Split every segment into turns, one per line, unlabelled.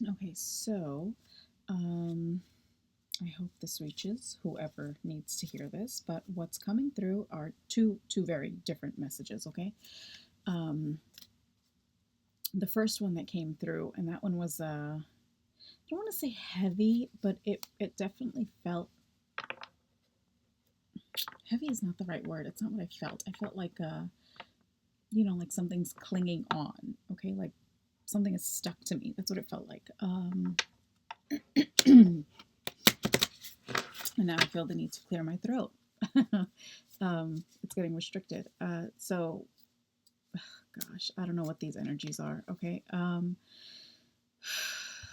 Okay, so I hope this reaches whoever needs to hear this, but what's coming through are two very different messages, okay? Um, the first one that came through, and that one was I don't want to say heavy, but it definitely felt heavy is not the right word. It's not what I felt. I felt like like something's clinging on, okay? Like something is stuck to me. That's what it felt like. And now I feel the need to clear my throat. It's getting restricted. So, gosh, I don't know what these energies are. Okay.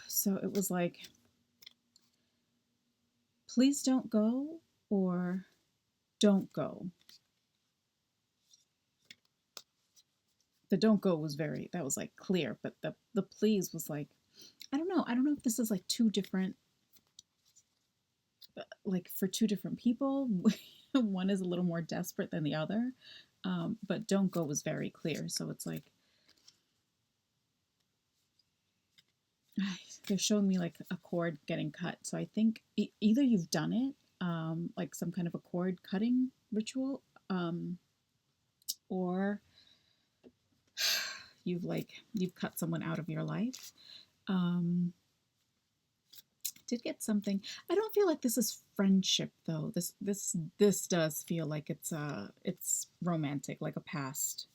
So it was like, please don't go or don't go. The don't go was that was like clear, but the please was like, I don't know. I don't know if this is like two different, like for two different people. One is a little more desperate than the other. But don't go was very clear. So it's like, they're showing me like a cord getting cut. So I think either you've done it, like some kind of a cord cutting ritual, or you've cut someone out of your life. Um, did get something. I don't feel like this is friendship though. This does feel like it's romantic, like a past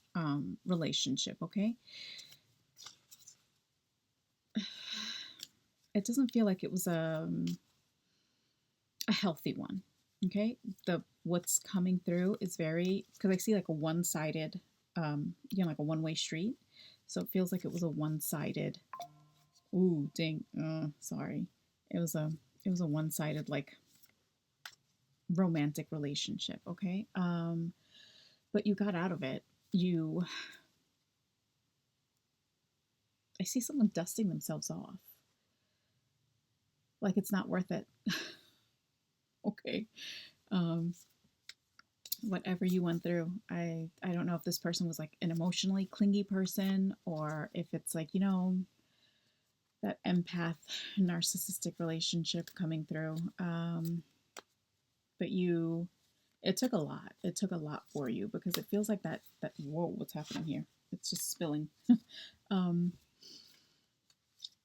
relationship. Okay, it doesn't feel like it was a healthy one. Okay, the what's coming through is very, because I see like a one-sided, like a one-way street. So it feels like it was a one-sided. Ooh, ding. Sorry. It was a one-sided like romantic relationship. Okay, but you got out of it. I see someone dusting themselves off. Like it's not worth it. Okay. Um, whatever you went through, I don't know if this person was like an emotionally clingy person, or if it's like, that empath narcissistic relationship coming through. But it took a lot. It took a lot for you, because it feels like that whoa, what's happening here? It's just spilling. um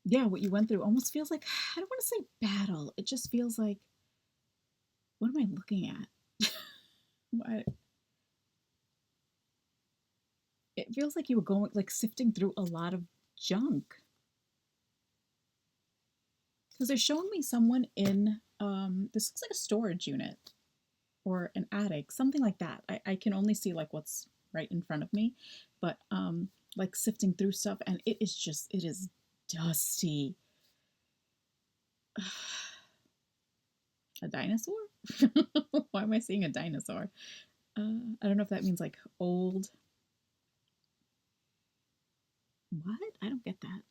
yeah, what you went through almost feels like, I don't want to say battle. It just feels like, what am I looking at? What, it feels like you were going, like, sifting through a lot of junk, because they're showing me someone in, this looks like a storage unit or an attic, something like that. I can only see like what's right in front of me, but like sifting through stuff, and it is dusty. A dinosaur? Why am I seeing a dinosaur? I don't know if that means like old. What? I don't get that.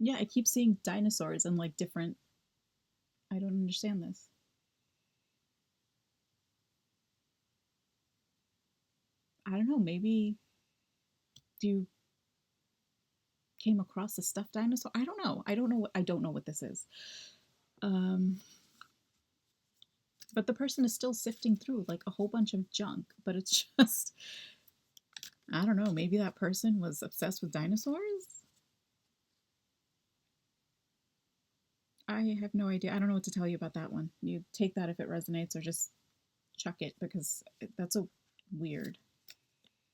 Yeah, I keep seeing dinosaurs and like different. I don't understand this. I don't know. Maybe you came across a stuffed dinosaur. I don't know. I don't know what this is. Um, but the person is still sifting through like a whole bunch of junk. But it's just, I don't know. Maybe that person was obsessed with dinosaurs. I have no idea. I don't know what to tell you about that one. You take that if it resonates, or just chuck it, because that's a weird,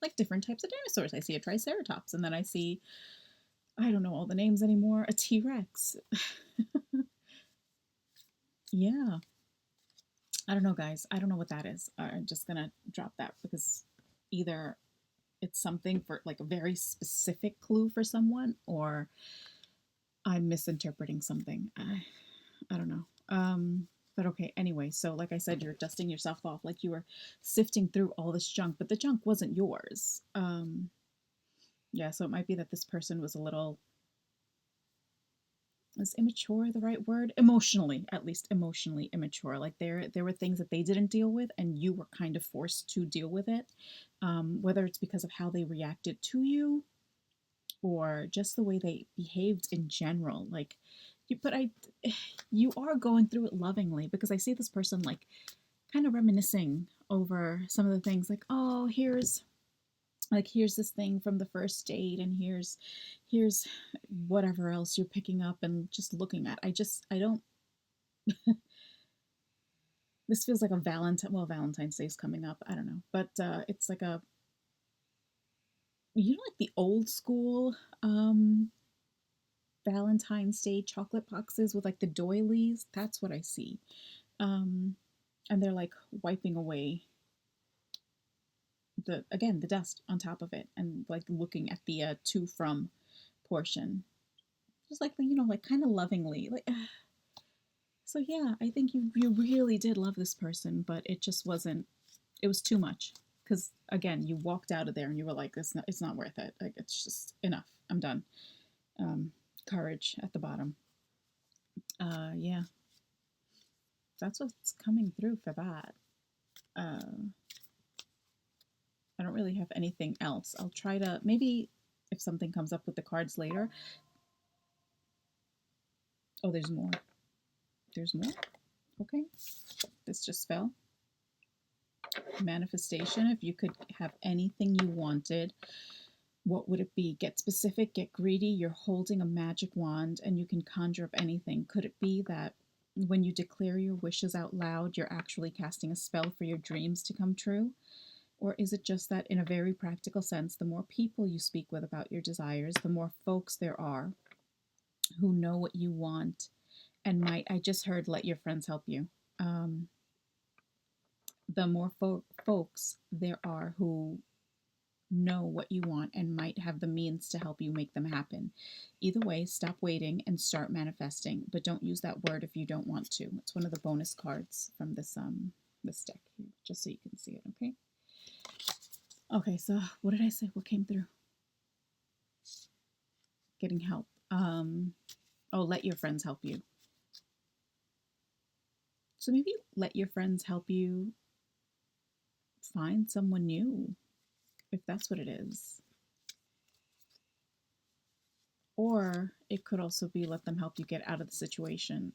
like different types of dinosaurs. I see a triceratops, and then I see, I don't know all the names anymore, a T Rex. Yeah. I don't know, guys. I don't know what that is. I'm just going to drop that, because either it's something for like a very specific clue for someone, or I'm misinterpreting something. I don't know. But okay, anyway, so like I said, you're dusting yourself off, like you were sifting through all this junk, but the junk wasn't yours. Yeah, so it might be that this person was a little, is immature the right word? Emotionally, at least emotionally immature. Like there were things that they didn't deal with, and you were kind of forced to deal with it. Whether it's because of how they reacted to you, or just the way they behaved in general. Like, you are going through it lovingly, because I see this person like kind of reminiscing over some of the things, like, oh, here's this thing from the first date, and here's whatever else you're picking up and just looking at. I don't this feels like a Valentine's Day's coming up, I don't know, but it's like a, like the old school Valentine's Day chocolate boxes with like the doilies. That's what I see. um and they're like wiping away the dust on top of it, and like looking at the to from portion, just like, like kind of lovingly, like. So yeah, I think you really did love this person, but it just wasn't. It was too much, because again, you walked out of there and you were like, it's not worth it. Like, it's just enough. I'm done. Courage at the bottom. Yeah, that's what's coming through for that. I don't really have anything else. I'll try to, maybe if something comes up with the cards later. Oh, there's more. There's more. Okay, this just fell. Manifestation. If you could have anything you wanted, what would it be? Get specific, get greedy. You're holding a magic wand and you can conjure up anything. Could it be that when you declare your wishes out loud, you're actually casting a spell for your dreams to come true? Or is it just that, in a very practical sense, the more people you speak with about your desires, the more folks there are who know what you want and might, I just heard, let your friends help you. The more folks there are who know what you want and might have the means to help you make them happen. Either way, stop waiting and start manifesting, but don't use that word if you don't want to. It's one of the bonus cards from this deck here, just so you can see it, okay? Okay, so what did I say? What came through? Getting help. Oh, let your friends help you. So maybe let your friends help you find someone new, if that's what it is. Or it could also be let them help you get out of the situation.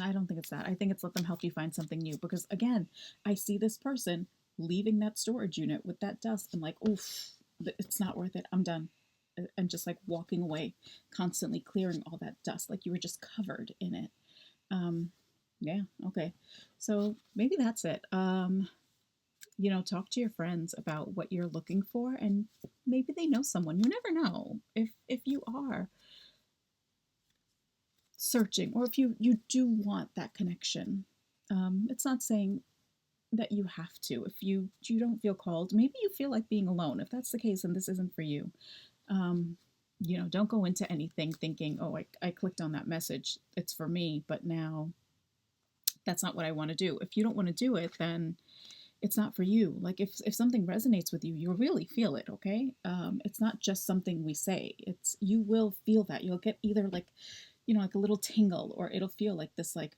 I don't think it's that. I think it's let them help you find something new, because again, I see this person leaving that storage unit with that dust and like, oof, it's not worth it. I'm done. And just like walking away, constantly clearing all that dust, like you were just covered in it. Yeah, okay. So maybe that's it. Talk to your friends about what you're looking for, and maybe they know someone. You never know if you are searching, or if you do want that connection. It's not saying that you have to. If you don't feel called, maybe you feel like being alone. If that's the case, and this isn't for you, don't go into anything thinking, oh, I clicked on that message, it's for me, but now that's not what I want to do. If you don't want to do it, then it's not for you. Like, if something resonates with you, you'll really feel it, okay? It's not just something we say. You will feel that. You'll get either like, like a little tingle, or it'll feel like this like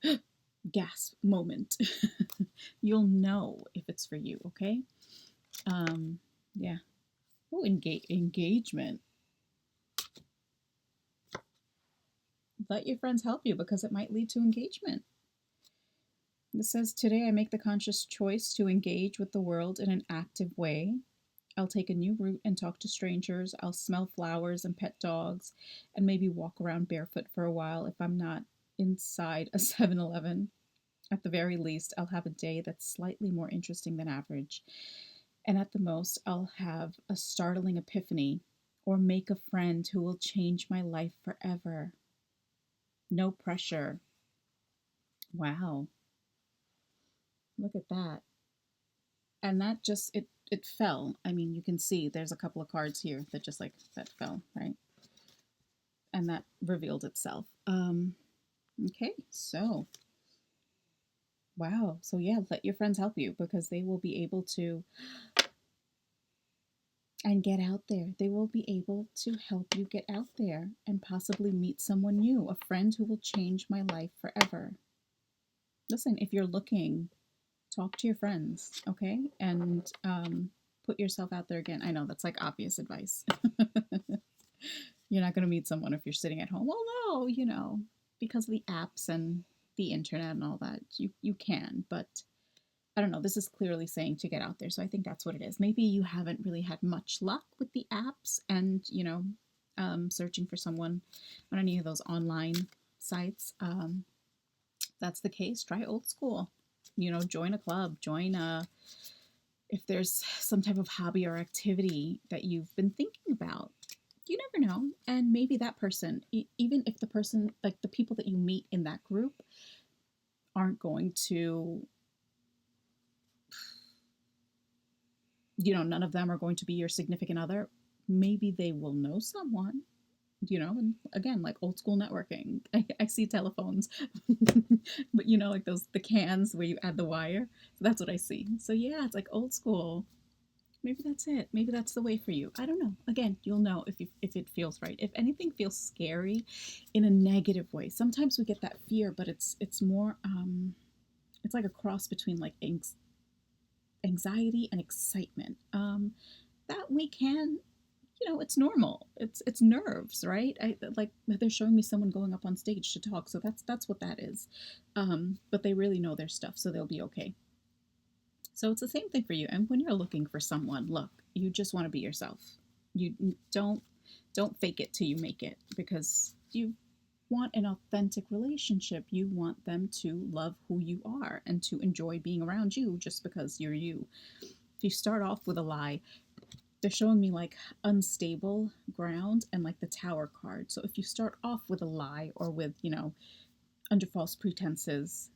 gasp moment. You'll know if it's for you, okay? Yeah. Oh, engagement. Let your friends help you, because it might lead to engagement. This says, today I make the conscious choice to engage with the world in an active way. I'll take a new route and talk to strangers. I'll smell flowers and pet dogs, and maybe walk around barefoot for a while if I'm not inside a 7-Eleven. At the very least, I'll have a day that's slightly more interesting than average. And at the most, I'll have a startling epiphany, or make a friend who will change my life forever. No pressure. Wow. Look at that. And that just, it fell. I mean, you can see there's a couple of cards here that just like, that fell, right? And that revealed itself. Okay, so, wow. So yeah, let your friends help you, because they will be able to, and get out there. They will be able to help you get out there and possibly meet someone new, a friend who will change my life forever. Listen, if you're looking, talk to your friends, okay? And put yourself out there again. I know that's like obvious advice. You're not going to meet someone if you're sitting at home. Well, no, because of the apps and the internet and all that, you can. But I don't know. This is clearly saying to get out there. So I think that's what it is. Maybe you haven't really had much luck with the apps and, searching for someone on any of those online sites. That's the case. Try old school. Join a club, if there's some type of hobby or activity that you've been thinking about. You never know. And maybe that person, even if the person, like the people that you meet in that group, aren't going to, none of them are going to be your significant other. Maybe they will know someone, and again, like old school networking. I see telephones, but like the cans where you add the wire. So that's what I see. So yeah, it's like old school. Maybe that's it. Maybe that's the way for you. I don't know. Again, you'll know if it feels right. If anything feels scary in a negative way, sometimes we get that fear, but it's more it's like a cross between like anxiety and excitement. That we can, it's normal. It's nerves, right? Like they're showing me someone going up on stage to talk, so that's what that is. But they really know their stuff, so they'll be okay. So it's the same thing for you. And when you're looking for someone, look, you just want to be yourself. You don't fake it till you make it, because you want an authentic relationship. You want them to love who you are and to enjoy being around you just because you're you. If you start off with a lie, they're showing me like unstable ground and like the Tower card. So if you start off with a lie or with, under false pretenses,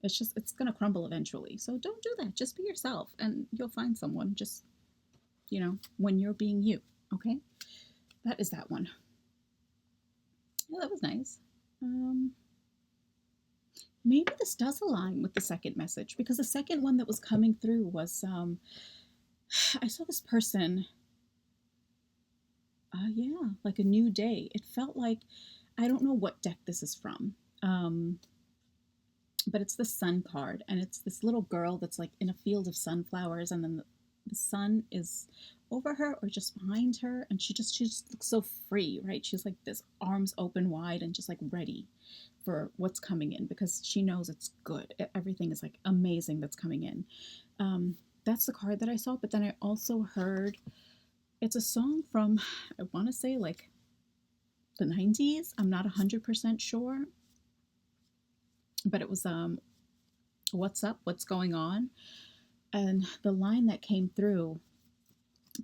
it's going to crumble eventually. So don't do that. Just be yourself and you'll find someone, just, when you're being you. Okay. That is that one. Yeah, that was nice. Maybe this does align with the second message, because the second one that was coming through was, I saw this person, yeah, like a new day. It felt like, I don't know what deck this is from, but it's the sun card, and it's this little girl that's like in a field of sunflowers, and then the sun is over her or just behind her, and she just looks so free, right? She's like this, arms open wide and just like ready for what's coming in, because she knows it's good. Everything is like amazing that's coming in. That's the card that I saw, but then I also heard, it's a song from, I want to say like the 90s. I'm not 100% sure, but it was what's up, what's going on. And the line that came through,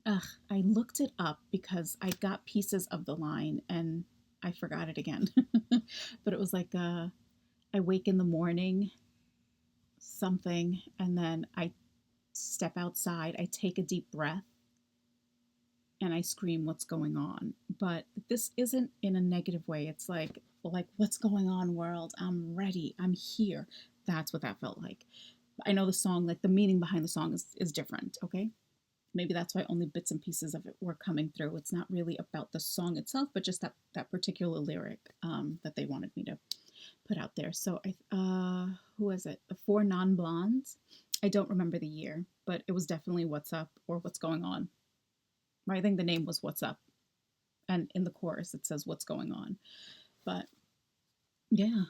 I looked it up because I got pieces of the line and I forgot it again. But it was like, I wake in the morning, something, and then I step outside, I take a deep breath, and I scream, what's going on? But this isn't in a negative way. It's like what's going on, world? I'm ready. I'm here. That's what that felt like. I know the song, like the meaning behind the song is different, okay? Maybe that's why only bits and pieces of it were coming through. It's not really about the song itself, but just that particular lyric that they wanted me to put out there. So who is it? The Four Non-Blondes. I don't remember the year, but it was definitely What's Up or What's Going On. I think the name was What's Up, and in the chorus it says what's going on. But yeah,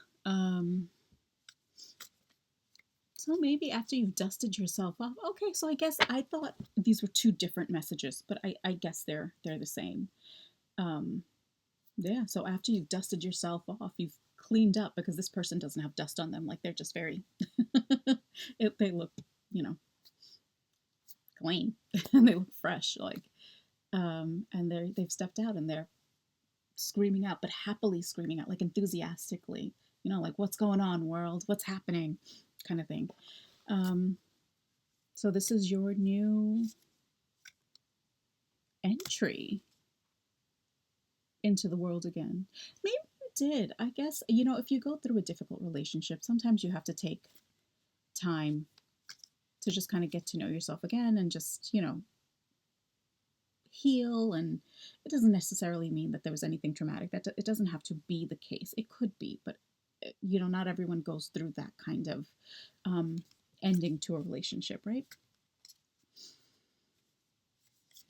so maybe after you've dusted yourself off, okay, so I guess I thought these were two different messages, but I guess they're the same. Yeah, so after you've dusted yourself off, you've cleaned up, because this person doesn't have dust on them. Like they're just very, they look, clean and they look fresh, like, and they've stepped out and they're screaming out, but happily screaming out, like enthusiastically, like what's going on, world? What's happening? Kind of thing. So this is your new entry into the world again. Maybe you did. I guess, if you go through a difficult relationship, sometimes you have to take time to just kind of get to know yourself again and just, heal. And it doesn't necessarily mean that there was anything traumatic. That it doesn't have to be the case. It could be, but not everyone goes through that kind of ending to a relationship, right?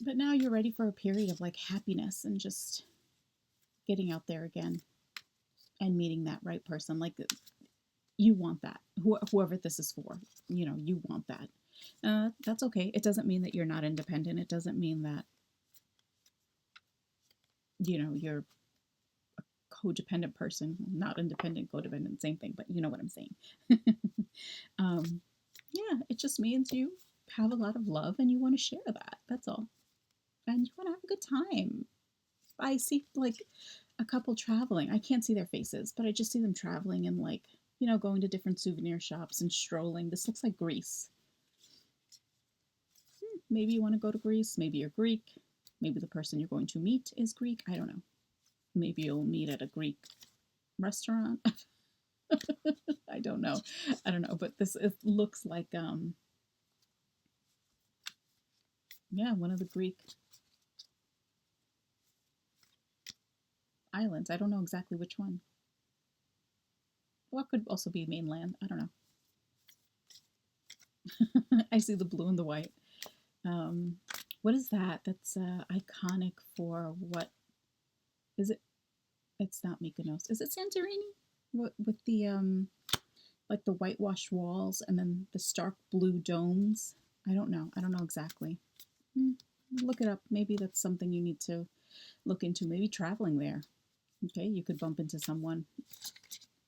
But now you're ready for a period of like happiness and just getting out there again and meeting that right person. Like you want that. Whoever this is for, you want that. That's okay. It doesn't mean that you're not independent. It doesn't mean that, you're a codependent person. Not independent, codependent, same thing, but you know what I'm saying. um, yeah, it just means you have a lot of love and you want to share that. That's all. And you want to have a good time. I see like a couple traveling. I can't see their faces, but I just see them traveling and like, going to different souvenir shops and strolling. This looks like Greece. Maybe you want to go to Greece. Maybe you're Greek. Maybe the person you're going to meet is Greek. I don't know. Maybe you'll meet at a Greek restaurant. I don't know. But it looks like one of the Greek islands. I don't know exactly which one. Well, it could also be mainland. I don't know. I see the blue and the white. What is that? That's iconic for what? Is it? It's not Mykonos. Is it Santorini? With the like the whitewashed walls and then the stark blue domes? I don't know. I don't know exactly. Look it up. Maybe that's something you need to look into. Maybe traveling there. Okay, you could bump into someone,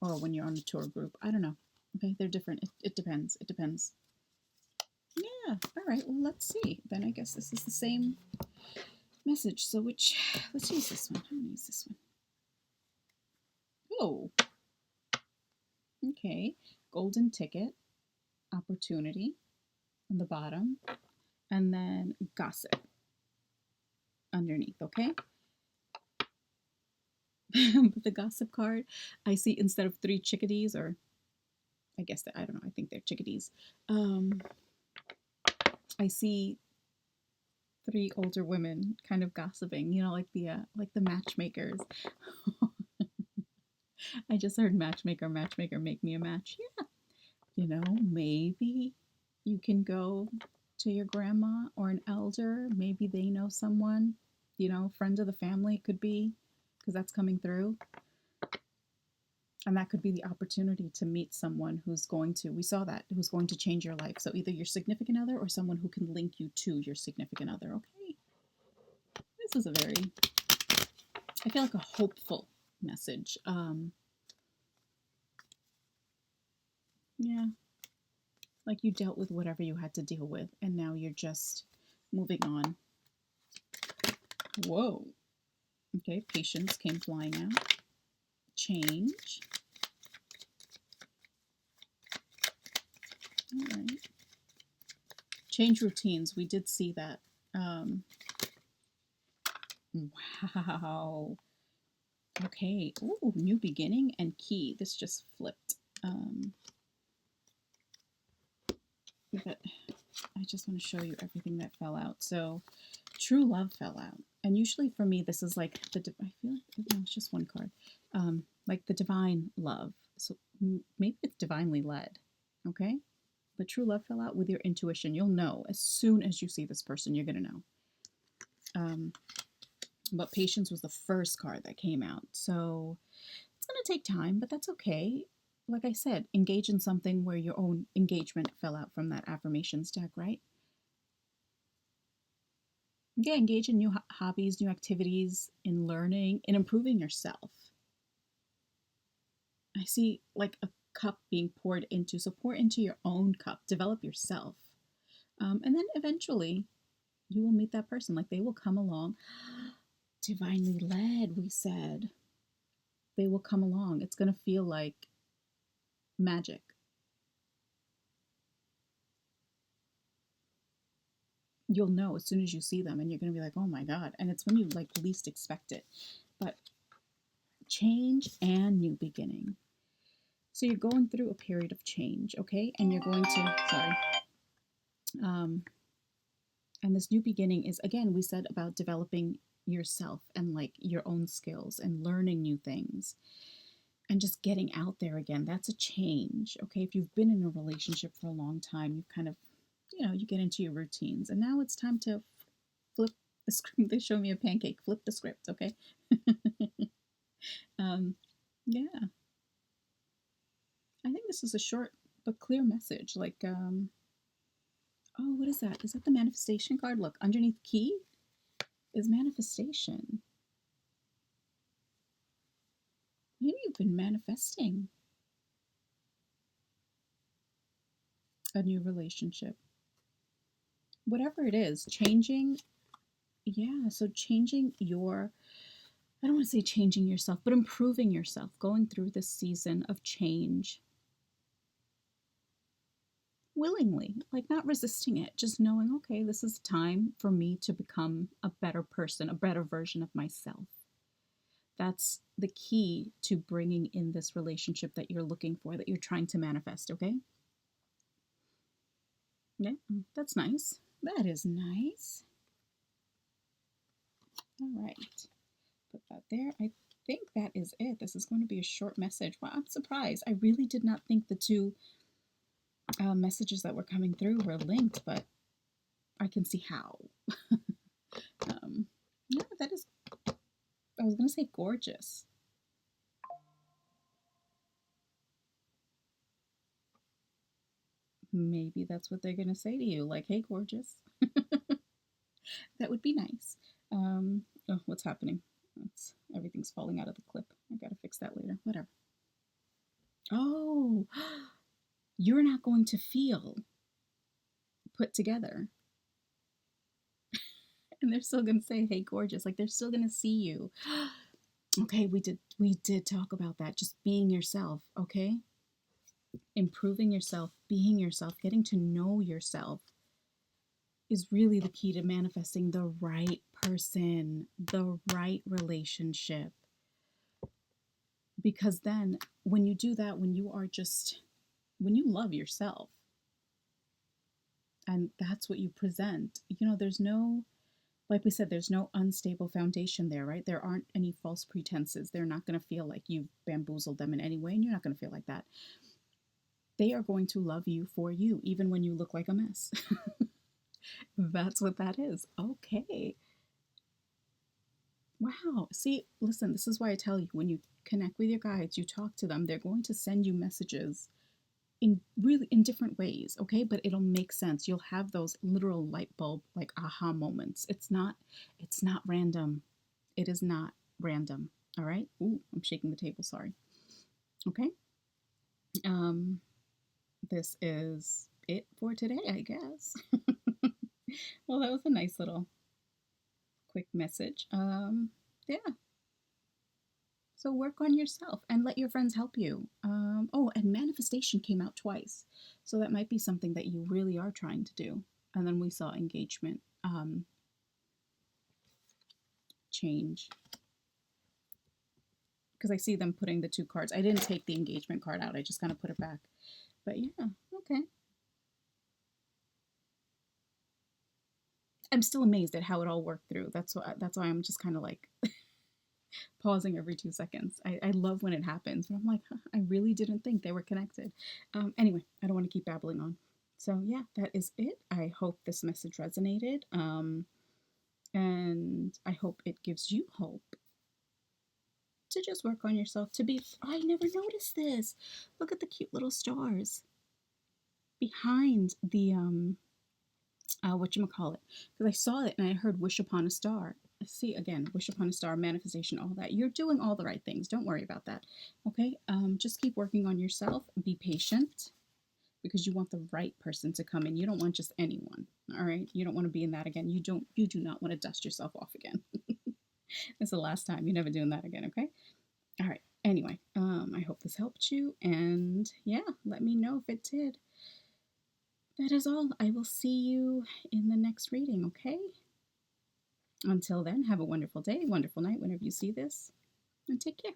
or when you're on a tour group. I don't know. Okay, they're different. It depends. It depends. Yeah. All right. Well, let's see. Then I guess this is the same message. So let's use this one. I'm gonna use this one. Oh. Okay. Golden ticket, opportunity on the bottom, and then gossip underneath. Okay. But the gossip card, I see instead of 3 chickadees, or I guess I don't know. I think they're chickadees. I see 3 older women kind of gossiping, like the matchmakers. I just heard matchmaker, make me a match. Yeah. Maybe you can go to your grandma or an elder. Maybe they know someone, friends of the family could be, because that's coming through. And that could be the opportunity to meet someone who's going to change your life. So either your significant other or someone who can link you to your significant other. Okay. This is I feel like a hopeful message. Yeah. Like you dealt with whatever you had to deal with, and now you're just moving on. Whoa. Okay, patience came flying out. Change. All right. Change routines. We did see that. Wow. Okay. Ooh, new beginning and key. This just flipped. But I just want to show you everything that fell out. So, true love fell out. And usually for me, this is like I feel like it's just one card. Like the divine love. So maybe it's divinely led. Okay? But true love fell out with your intuition. You'll know as soon as you see this person, you're going to know. But patience was the first card that came out. So it's going to take time, but that's okay. Like I said, engage in something where your own engagement fell out from that affirmations deck, right? Yeah, engage in new hobbies, new activities, in learning, in improving yourself. I see like a cup being poured into. So pour into your own cup, develop yourself. And then eventually you will meet that person. Like they will come along. Divinely led, we said. They will come along. It's going to feel like magic. You'll know as soon as you see them, and you're going to be like, oh my God. And it's when you like least expect it. But change and new beginning. So you're going through a period of change, okay? And you're going to, sorry. And this new beginning is, again, we said about developing yourself and like your own skills and learning new things and just getting out there again. That's a change, okay? If you've been in a relationship for a long time, you kind of, you get into your routines. And now it's time to flip The script, they show me a pancake. Flip the script, okay? Yeah. I think this is a short but clear message. Like, oh, what is that? Is that the manifestation card? Look, underneath key is manifestation. Maybe you've been manifesting a new relationship. Whatever it is, changing. Yeah, so changing your, I don't want to say changing yourself, but improving yourself, going through this season of change willingly, like not resisting it, just knowing, okay, this is time for me to become a better person, a better version of myself. That's the key to bringing in this relationship that you're looking for, that you're trying to manifest, okay? Yeah, that's nice. That is nice. All right, put that there. I think that is it. This is going to be a short message. Well, I'm surprised. I really did not think the two messages that were coming through were linked, but I can see how. Yeah, that is, I was going to say gorgeous. Maybe that's what they're going to say to you, like, hey, gorgeous. That would be nice. Oh, what's happening? Everything's falling out of the clip. I got to fix that later. Whatever. Oh, you're not going to feel put together. And they're still going to say, hey, gorgeous. Like, they're still going to see you. Okay, we did talk about that. Just being yourself, okay? Improving yourself, being yourself, getting to know yourself is really the key to manifesting the right person, the right relationship. Because then when you do that, when you love yourself, and that's what you present, there's no, like we said, there's no unstable foundation there, right? There aren't any false pretenses. They're not going to feel like you've bamboozled them in any way, and you're not going to feel like that. They are going to love you for you, even when you look like a mess. That's what that is. Okay. Wow. See, listen, this is why I tell you, when you connect with your guides, you talk to them, they're going to send you messages in different ways, okay? But it'll make sense. You'll have those literal light bulb, like, aha moments. It's not random. It is not random. All right. Ooh, I'm shaking the table. Sorry. Okay. This is it for today, I guess. Well, that was a nice little quick message. Yeah. So work on yourself and let your friends help you. Oh, and manifestation came out twice. So that might be something that you really are trying to do. And then we saw engagement change. Because I see them putting the two cards. I didn't take the engagement card out. I just kind of put it back. But yeah, okay. I'm still amazed at how it all worked through. That's why I'm just kind of like pausing every 2 seconds. I love when it happens. But I'm like, huh, I really didn't think they were connected. Anyway, I don't want to keep babbling on. So yeah, that is it. I hope this message resonated. And I hope it gives you hope to just work on yourself, to be, I never noticed this. Look at the cute little stars behind the, whatchamacallit. Because I saw it and I heard wish upon a star. See, again, wish upon a star, manifestation, all that. You're doing all the right things. Don't worry about that. Okay? Just keep working on yourself. Be patient, because you want the right person to come in. You don't want just anyone. All right? You don't want to be in that again. You do not want to dust yourself off again. It's the last time. You're never doing that again, okay? All right. Anyway, I hope this helped you. And yeah, let me know if it did. That is all. I will see you in the next reading, okay? Until then, have a wonderful day, wonderful night whenever you see this, and take care.